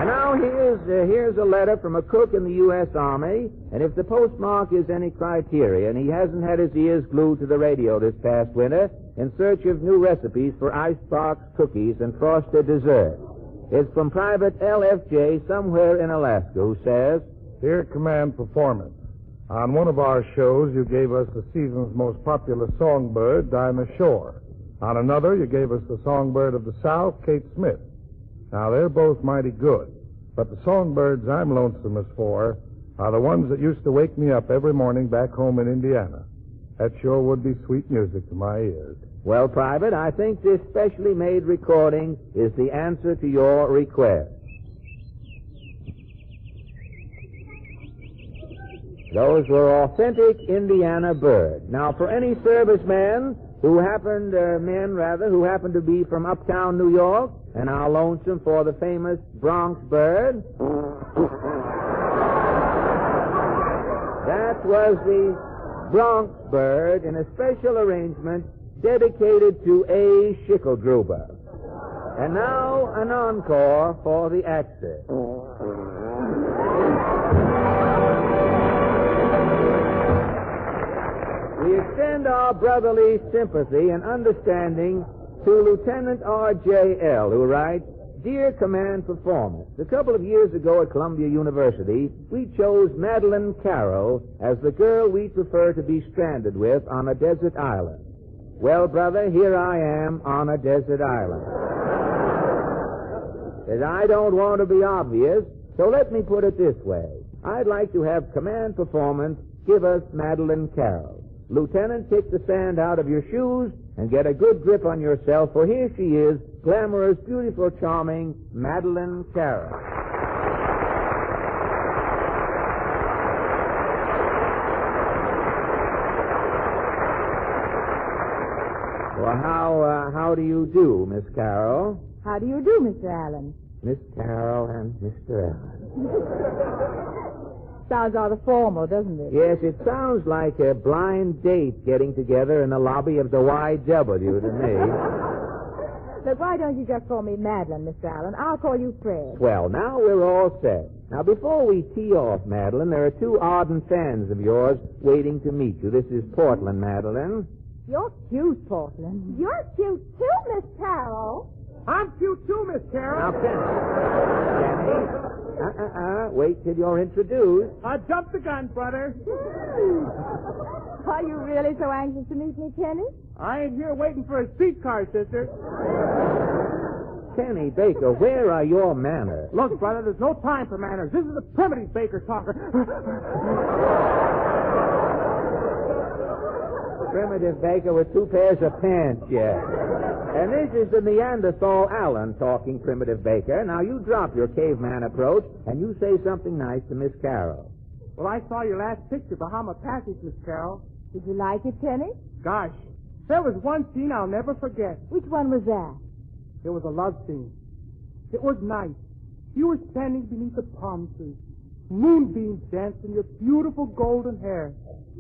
And now here's a letter from a cook in the U.S. Army, and if the postmark is any criterion, he hasn't had his ears glued to the radio this past winter in search of new recipes for icebox cookies and frosted desserts. It's from Private LFJ somewhere in Alaska, who says, Dear Command Performance, on one of our shows you gave us the season's most popular songbird, Dinah Shore. On another you gave us the songbird of the South, Kate Smith. Now, they're both mighty good, but the songbirds I'm lonesomest for are the ones that used to wake me up every morning back home in Indiana. That sure would be sweet music to my ears. Well, Private, I think this specially made recording is the answer to your request. Those were authentic Indiana birds. Now, for any servicemen who happened to be from uptown New York and are lonesome for the famous Bronx bird, that was the Bronx bird in a special arrangement dedicated to A. Schickeldruber. And now an encore for the Axis. We extend our brotherly sympathy and understanding to Lieutenant R.J.L., who writes, Dear Command Performance, a couple of years ago at Columbia University, we chose Madeleine Carroll as the girl we'd prefer to be stranded with on a desert island. Well, brother, here I am on a desert island. And I don't want to be obvious, so let me put it this way. I'd like to have Command Performance give us Madeleine Carroll. Lieutenant, kick the sand out of your shoes and get a good grip on yourself, for here she is, glamorous, beautiful, charming Madeleine Carroll. Well, how do you do, Miss Carroll? How do you do, Mr. Allen? Miss Carroll and Mr. Allen. Sounds rather formal, doesn't it? Yes, it sounds like a blind date getting together in the lobby of the YW to me. Look, why don't you just call me Madeleine, Mr. Allen? I'll call you Fred. Well, now we're all set. Now, before we tee off, Madeleine, there are two ardent fans of yours waiting to meet you. This is Portland, Madeleine. You're cute, Portland. You're cute too, Miss Carroll. I'm cute too, Miss Carroll. Now, Kenny. Wait till you're introduced. Jump the gun, brother. Are you really so anxious to meet me, Kenny? I ain't here waiting for a streetcar, sister. Kenny Baker, where are your manners? Look, brother, there's no time for manners. This is the primitive Baker talker. Primitive Baker with two pairs of pants, yes. And this is the Neanderthal Allen talking, Primitive Baker. Now, you drop your caveman approach, and you say something nice to Miss Carroll. Well, I saw your last picture, Bahama Passage, Miss Carroll. Did you like it, Kenny? Gosh, there was one scene I'll never forget. Which one was that? It was a love scene. It was night. You were standing beneath a palm tree. Moonbeams danced in your beautiful golden hair.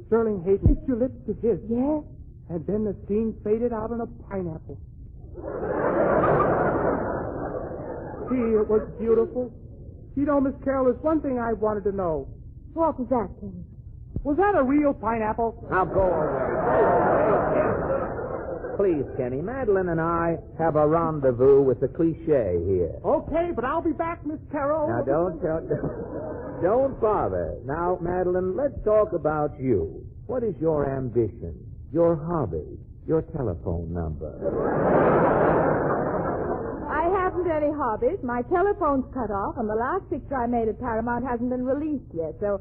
Sterling Hayden kissed your lips to his. Yes? And then the scene faded out on a pineapple. Gee, it was beautiful. You know, Miss Carroll, there's one thing I wanted to know. What was that, Kenny? Was that a real pineapple? Now go away. Please, Kenny, Madeleine and I have a rendezvous with the cliché here. Okay, but I'll be back, Miss Carroll. Now, don't bother. Now, Madeleine, let's talk about you. What is your ambition, your hobby, your telephone number? I haven't any hobbies. My telephone's cut off, and the last picture I made at Paramount hasn't been released yet, so,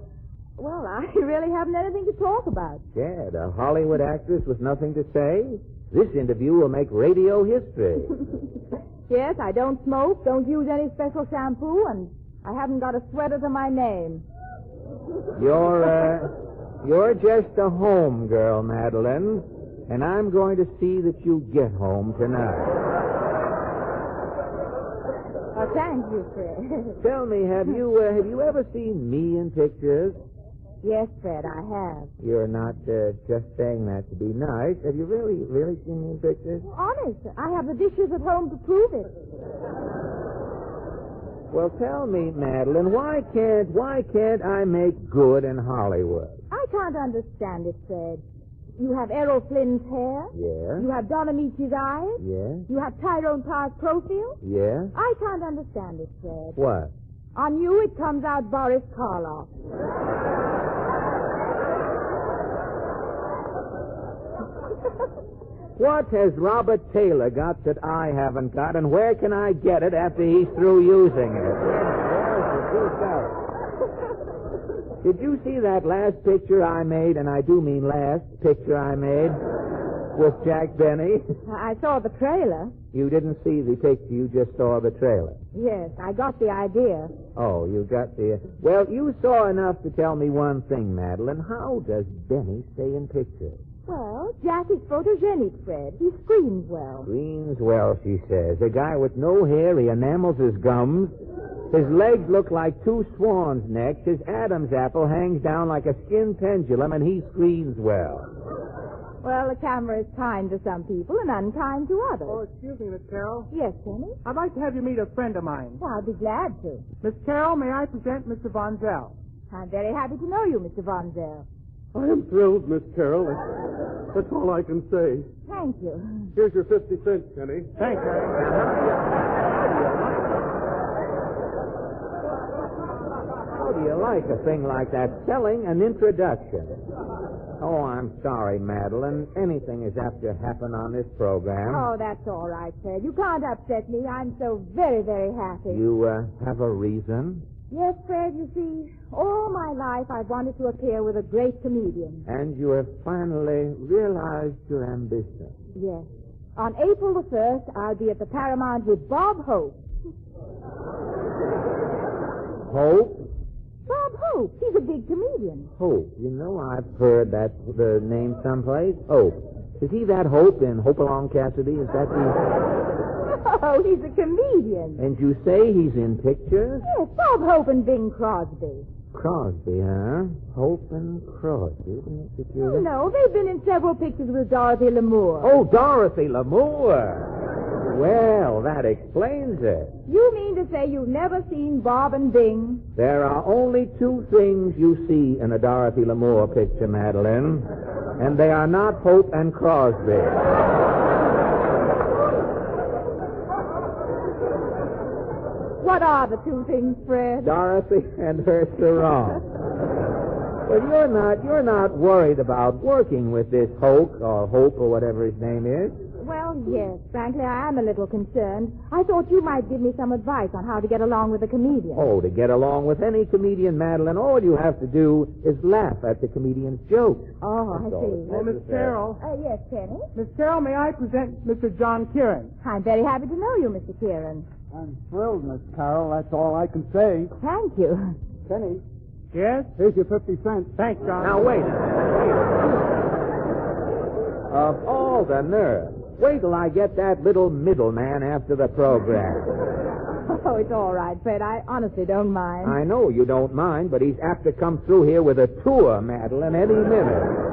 well, I really haven't anything to talk about. Gad, a Hollywood actress with nothing to say? This interview will make radio history. Yes, I don't smoke, don't use any special shampoo, and I haven't got a sweater to my name. You're just a home girl, Madeleine, and I'm going to see that you get home tonight. Oh, thank you, Fred. Tell me, have you ever seen me in pictures? Yes, Fred, I have. You're not just saying that to be nice. Have you really seen me in pictures? Honest, I have the dishes at home to prove it. Well, tell me, Madeleine, why can't I make good in Hollywood? I can't understand it, Fred. You have Errol Flynn's hair. Yeah? You have Don Amici's eyes. Yeah? You have Tyrone Parr's profile. Yeah? I can't understand it, Fred. What? On you, it comes out Boris Karloff. What has Robert Taylor got that I haven't got, and where can I get it after he's through using it? Did you see that last picture I made, and I do mean last picture I made, with Jack Benny? I saw the trailer. You didn't see the picture, you just saw the trailer. Yes, I got the idea. Oh, you got the... Well, you saw enough to tell me one thing, Madeleine. How does Benny stay in pictures? Well, Jack is photogenic, Fred. He screens well. Screens well, she says. A guy with no hair, he enamels his gums. His legs look like two swans' necks. His Adam's apple hangs down like a skin pendulum, and he screens well. Well, the camera is kind to some people and unkind to others. Oh, excuse me, Miss Carroll. Yes, Henny? I'd like to have you meet a friend of mine. Well, I'll be glad to. Miss Carroll, may I present Mr. Von Zell? I'm very happy to know you, Mr. Von Zell. I am thrilled, Miss Carroll. That's all I can say. Thank you. Here's your 50 cents, Henny. Thanks, How do you like a thing like that? Selling an introduction. Oh, I'm sorry, Madeleine. Anything is apt to happen on this program. Oh, that's all right, Fred. You can't upset me. I'm so very, very happy. You have a reason? Yes, Fred, you see, all my life I've wanted to appear with a great comedian. And you have finally realized your ambition. Yes. On April the 1st, I'll be at the Paramount with Bob Hope. Hope? Bob Hope. He's a big comedian. Hope. You know, I've heard the name someplace. Hope. Is he that Hope in Hope Along Cassidy? Is that the... Oh, he's a comedian. And you say he's in pictures? Yes, Bob Hope and Bing Crosby. Crosby, huh? Hope and Crosby. Isn't it Oh, no, they've been in several pictures with Dorothy Lamour. Oh, Dorothy Lamour. Well, that explains it. You mean to say you've never seen Bob and Bing? There are only two things you see in a Dorothy Lamour picture, Madeleine, and they are not Hope and Crosby. What are the two things, Fred? Dorothy and her sarong. Well, you're not worried about working with this Hope or whatever his name is. Well, yes. Frankly, I am a little concerned. I thought you might give me some advice on how to get along with a comedian. Oh, to get along with any comedian, Madeleine, all you have to do is laugh at the comedian's jokes. Oh, I see. Oh, Miss Carroll. Yes, Penny? Miss Carroll, may I present Mr. John Kieran? I'm very happy to know you, Mr. Kieran. I'm thrilled, Miss Carroll. That's all I can say. Thank you. Penny, Yes? here's your 50 cents. Thanks, John. Now, wait a minute. Of all the nerve. Wait till I get that little middleman after the program. Oh, it's all right, Fred. I honestly don't mind. I know you don't mind, but he's apt to come through here with a tour, Madeleine, any minute.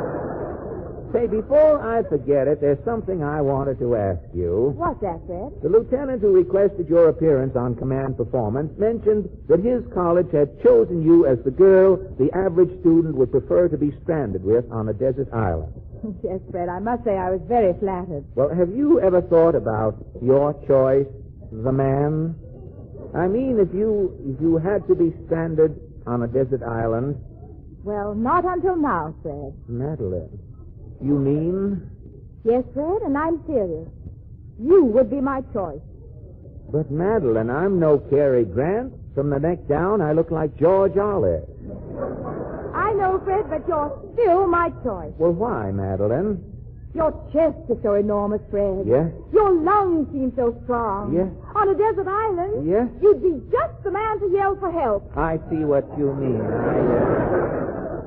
Say, before I forget it, there's something I wanted to ask you. What's that, Fred? The lieutenant who requested your appearance on Command Performance mentioned that his college had chosen you as the girl the average student would prefer to be stranded with on a desert island. Yes, Fred, I must say I was very flattered. Well, have you ever thought about your choice, the man? I mean, if you had to be stranded on a desert island... Well, not until now, Fred. Madeleine, you mean... Yes, Fred, and I'm serious. You would be my choice. But, Madeleine, I'm no Cary Grant. From the neck down, I look like George Olive. I know, Fred, but you're still my choice. Well, why, Madeleine? Your chest is so enormous, Fred. Yes? Your lungs seem so strong. Yes? On a desert island, Yes? you'd be just the man to yell for help. I see what you mean.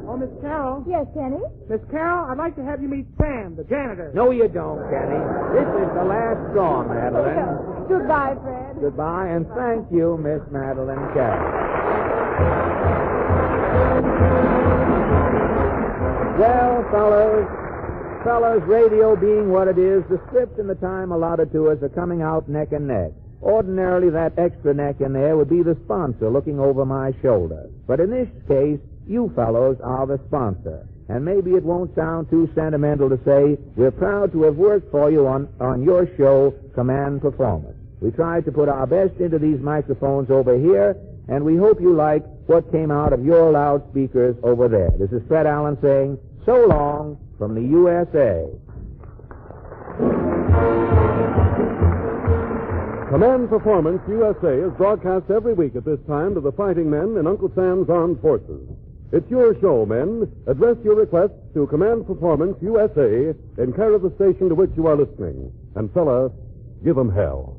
Oh, Miss Carroll. Yes, Henny? Miss Carroll, I'd like to have you meet Sam, the janitor. No, you don't, Kenny. This is the last straw, Madeleine. Goodbye, Fred. Goodbye, and thank you, Miss Madeleine Carroll. Well, fellas, radio being what it is, the script and the time allotted to us are coming out neck and neck. Ordinarily, that extra neck in there would be the sponsor looking over my shoulder. But in this case, you fellows are the sponsor. And maybe it won't sound too sentimental to say we're proud to have worked for you on your show, Command Performance. We tried to put our best into these microphones over here, and we hope you like what came out of your loudspeakers over there. This is Fred Allen saying, so long from the USA. Command Performance USA is broadcast every week at this time to the fighting men in Uncle Sam's Armed Forces. It's your show, men. Address your requests to Command Performance USA in care of the station to which you are listening. And, fella, give 'em hell.